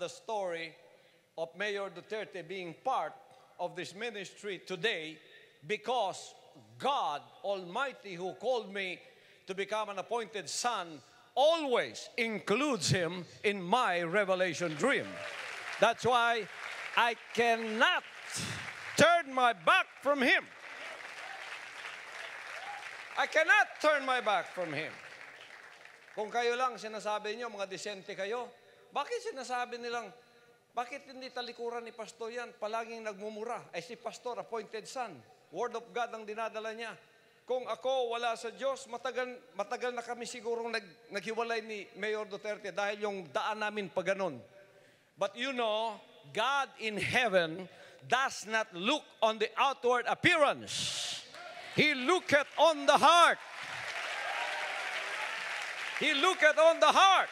the story of Mayor Duterte being part of this ministry today because God Almighty, who called me to become an appointed son, always includes him in my revelation dream. That's why I cannot turn my back from him. I cannot turn my back from him. Kung kayo lang sinasabi niyo, mga disente kayo, bakit sinasabi nilang, bakit hindi talikuran ni pastor yan? Palaging nagmumura. Eh si pastor, appointed son. Word of God ang dinadala niya. Kung ako wala sa Diyos, matagal na kami sigurong naghiwalay ni Mayor Duterte dahil yung daan namin pa ganun. But you know, God in heaven does not look on the outward appearance. He looketh on the heart. He looketh on the heart.